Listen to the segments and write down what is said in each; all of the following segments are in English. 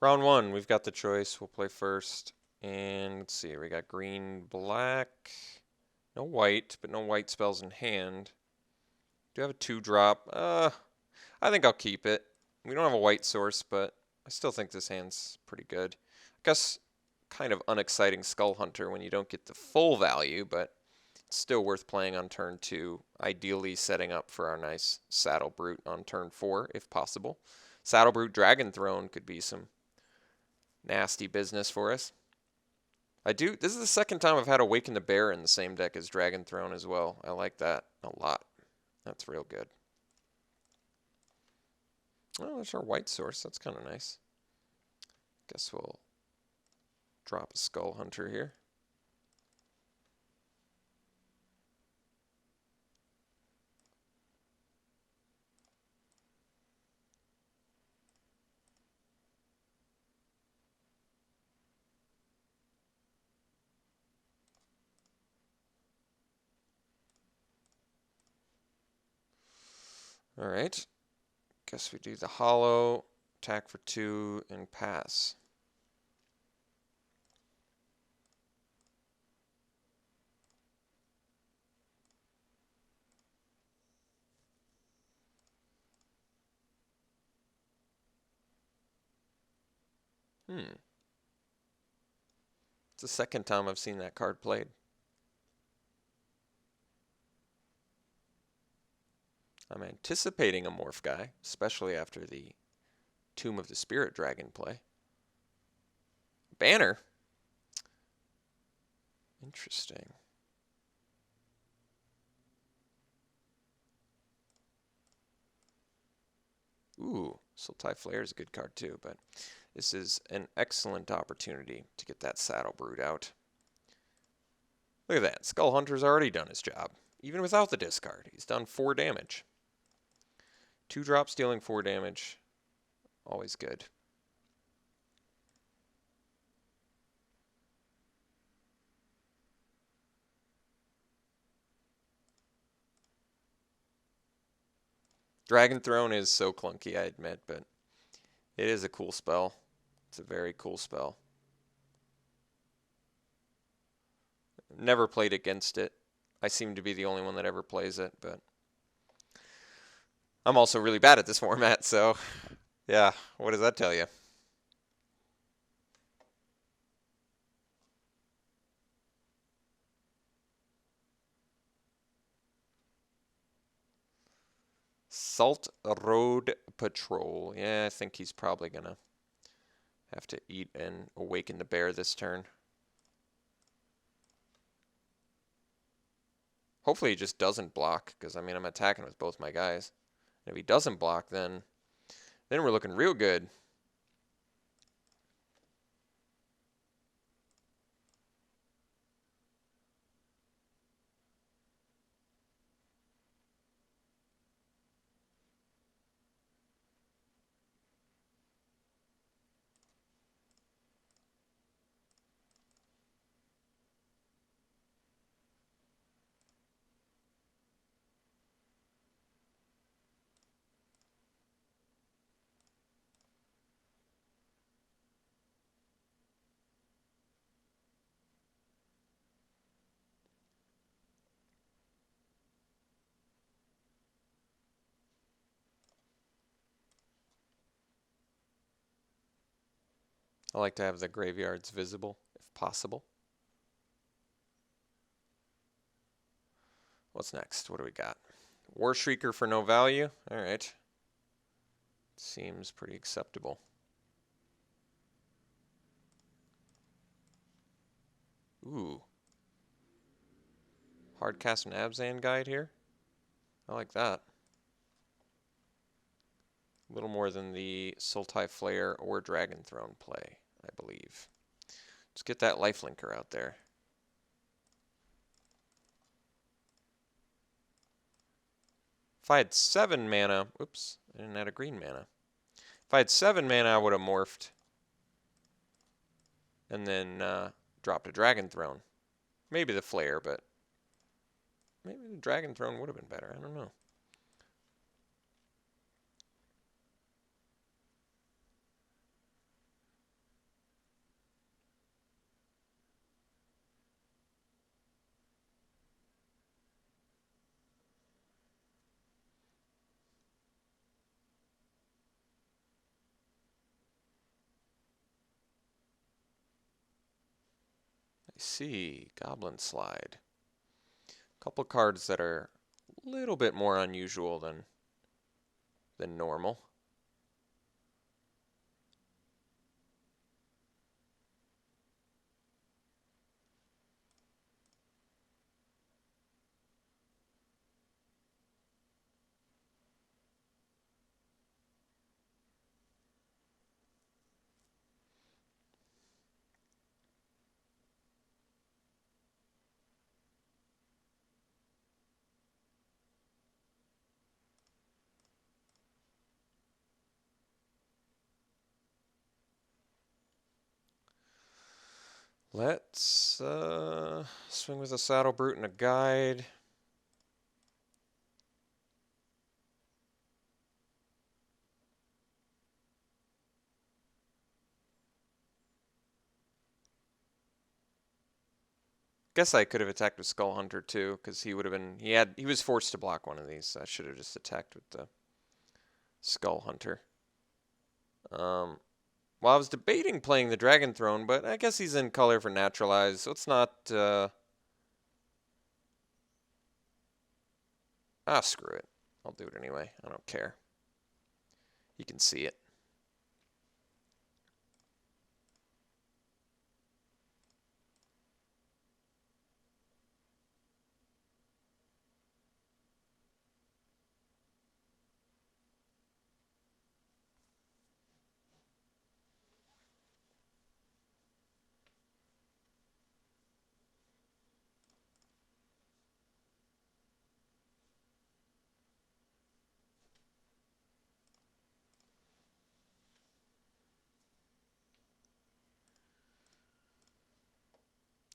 Round one, we've got the choice. We'll play first. And let's see, we got green, black. No white, but no white spells in hand. Do you have a 2-drop? I think I'll keep it. We don't have a white source, but I still think this hand's pretty good. I guess kind of unexciting Skull Hunter when you don't get the full value, but it's still worth playing on turn 2. Ideally setting up for our nice Saddle Brute on turn 4, if possible. Saddle Brute Dragon Throne could be some nasty business for us. This is the second time I've had Awaken the Bear in the same deck as Dragon Throne as well. I like that a lot. That's real good. Oh, there's our white source. That's kind of nice. Guess we'll drop a Skull Hunter here. All right. Guess we do the hollow, attack for 2, and pass. It's the second time I've seen that card played. I'm anticipating a Morph guy, especially after the Tomb of the Spirit Dragon play. Banner. Interesting. Ooh, Sultai Flare is a good card too, but this is an excellent opportunity to get that Saddle Brute out. Look at that. Skull Hunter's already done his job. Even without the discard, he's done 4 damage. 2-drop dealing 4 damage. Always good. Dragon Throne is so clunky, I admit, but it is a cool spell. It's a very cool spell. Never played against it. I seem to be the only one that ever plays it, but I'm also really bad at this format, so yeah, what does that tell you? Salt Road Patrol. Yeah, I think he's probably going to have to eat and awaken the bear this turn. Hopefully he just doesn't block, because, I mean, I'm attacking with both my guys. And if he doesn't block, then we're looking real good. I like to have the graveyards visible, if possible. What's next? What do we got? War Shrieker for no value? Alright. Seems pretty acceptable. Ooh. Hardcast and Abzan guide here? I like that. A little more than the Sultai Flare or Dragon Throne play, I believe. Let's get that lifelinker out there. If I had 7 mana, oops, I didn't add a green mana. If I had 7 mana, I would have morphed and then dropped a Dragon Throne. Maybe the Flare, but maybe the Dragon Throne would have been better. I don't know. see, Goblin Slide. Couple cards that are a little bit more unusual than normal. Let's swing with a Saddle Brute and a Guide. Guess I could have attacked with Skull Hunter too, because he would have been he was forced to block one of these. I should have just attacked with the Skull Hunter. Well, I was debating playing the Dragon Throne, but I guess he's in color for Naturalize, so it's not. Screw it. I'll do it anyway. I don't care. You can see it.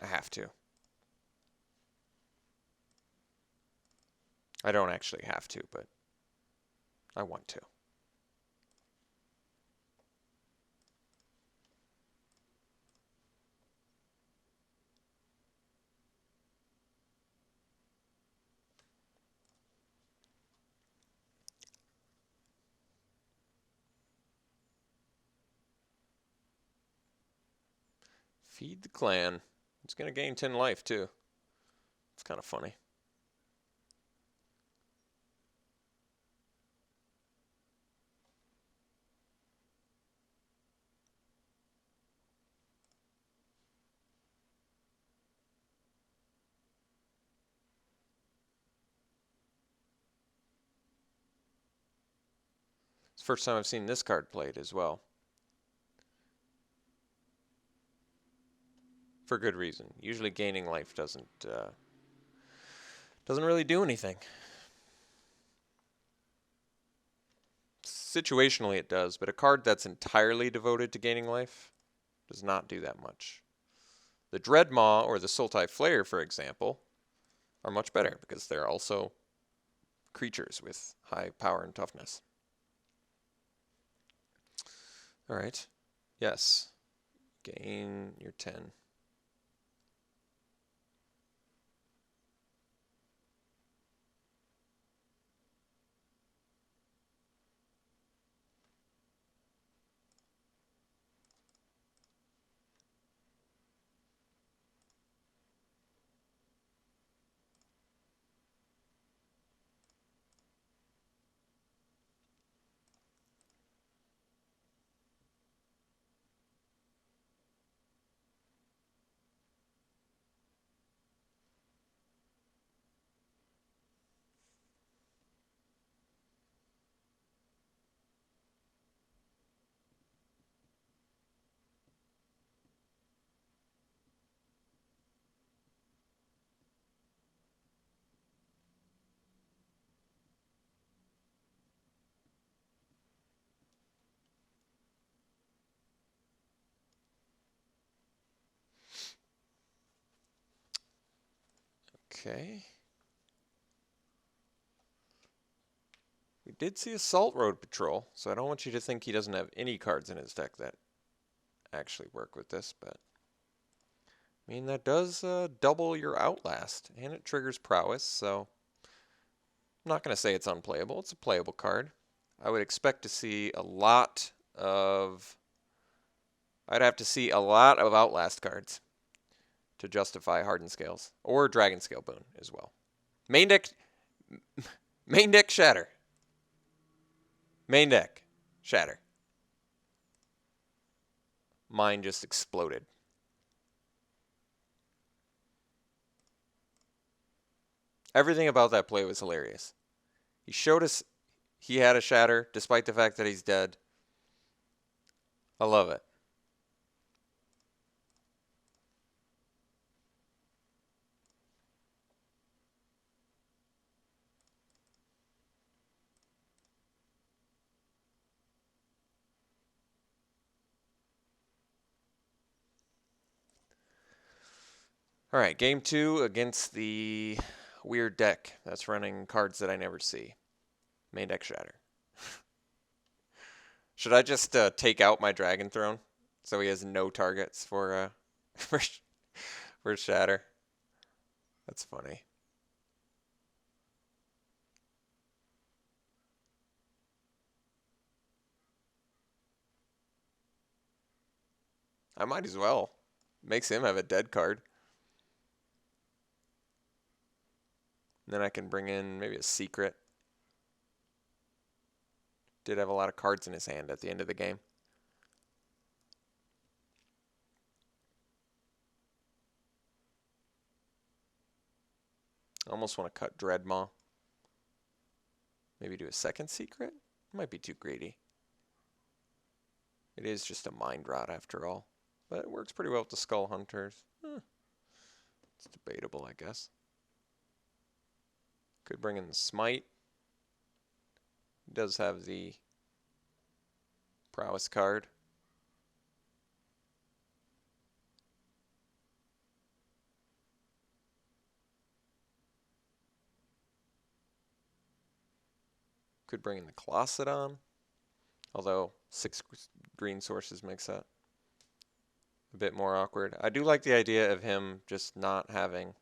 I have to. I don't actually have to, but I want to. Feed the clan. It's going to gain 10 life, too. It's kind of funny. It's the first time I've seen this card played as well. For good reason. Usually gaining life doesn't really do anything. Situationally it does, but a card that's entirely devoted to gaining life does not do that much. The Dreadmaw or the Sultai Flare, for example, are much better because they're also creatures with high power and toughness. Alright. Yes. Gain your 10. Okay. We did see Assault Road Patrol, so I don't want you to think he doesn't have any cards in his deck that actually work with this, but I mean, that does double your Outlast, and it triggers Prowess, so I'm not going to say it's unplayable. It's a playable card. I would expect to see a lot of... I'd have to see a lot of Outlast cards to justify Hardened Scales or Dragon Scale Boon as well. Main deck, main deck Shatter. Main deck Shatter. Mine just exploded. Everything about that play was hilarious. He showed us he had a Shatter despite the fact that he's dead. I love it. All right, game 2 against the weird deck that's running cards that I never see. Main deck Shatter. Should I just take out my Dragon Throne so he has no targets for for Shatter? That's funny. I might as well. Makes him have a dead card. And then I can bring in maybe a secret. Did have a lot of cards in his hand at the end of the game. I almost want to cut Dreadmaw. Maybe do a second secret? Might be too greedy. It is just a Mind Rot after all. But it works pretty well with the Skull Hunters. It's debatable, I guess. Could bring in the Smite. It does have the Prowess card. Could bring in the Colossedon. Although 6 green sources makes that a bit more awkward. I do like the idea of him just not having,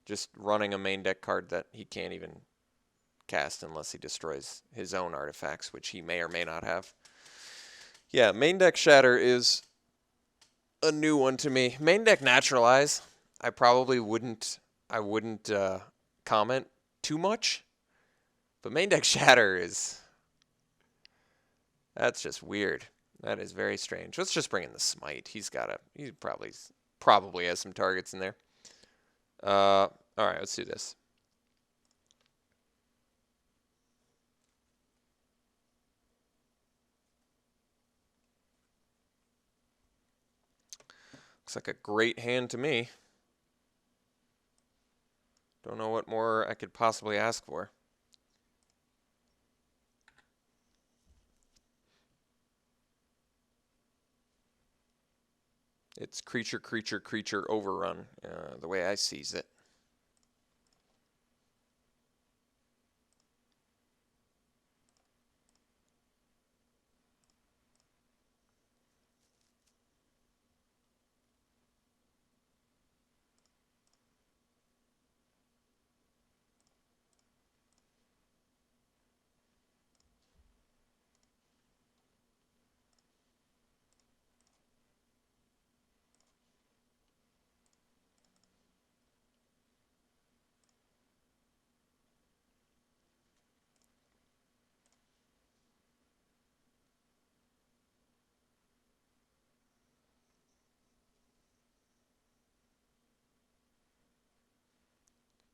just running a main deck card that he can't even cast unless he destroys his own artifacts, which he may or may not have. Yeah, main deck Shatter is a new one to me. Main deck Naturalize, I probably wouldn't comment too much, but main deck Shatter is, that's just weird. That is very strange. Let's just bring in the Smite. He probably has some targets in there. All right, let's do this. Looks like a great hand to me. Don't know what more I could possibly ask for. It's creature, creature, creature overrun, the way I sees it.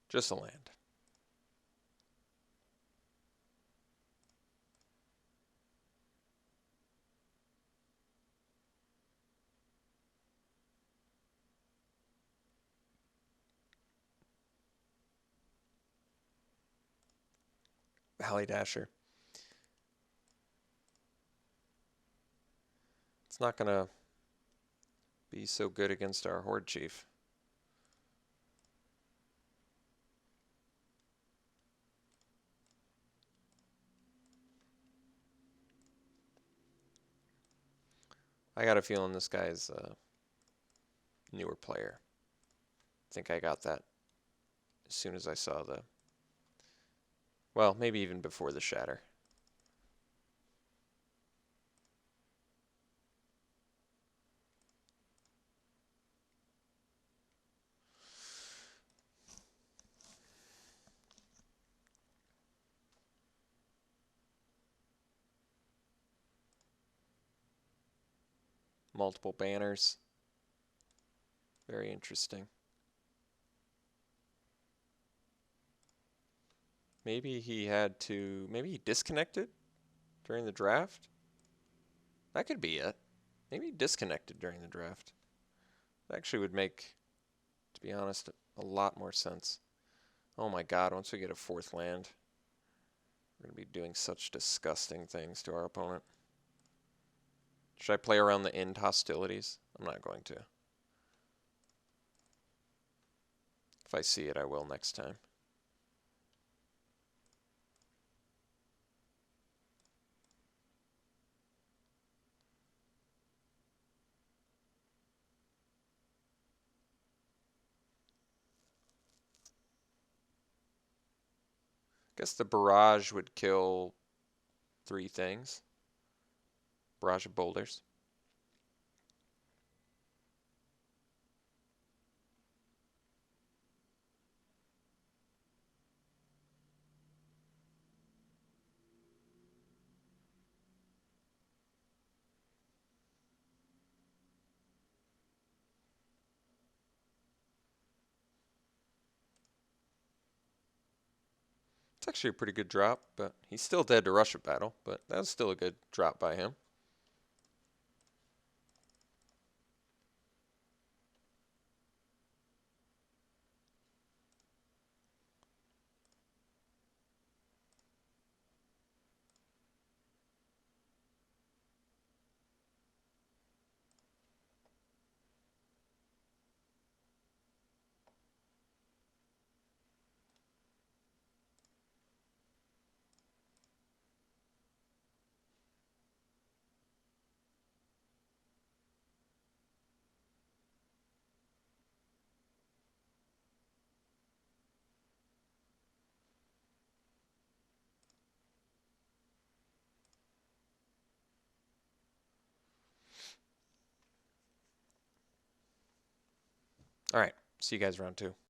Just a land. Valley Dasher. It's not going to be so good against our Horde Chief. I got a feeling this guy's a newer player. I think I got that as soon as I saw the, well, maybe even before the Shatter. multiple banners. Very interesting. Maybe maybe he disconnected during the draft? That could be it. Maybe he disconnected during the draft. That actually would make, to be honest, a lot more sense. Oh my god, once we get a fourth land, we're going to be doing such disgusting things to our opponent. Should I play around the end hostilities? I'm not going to. If I see it, I will next time. Guess the barrage would kill 3 things. Barrage of boulders. It's actually a pretty good drop, but he's still dead to rush a battle, but that was still a good drop by him. All right, see you guys round 2.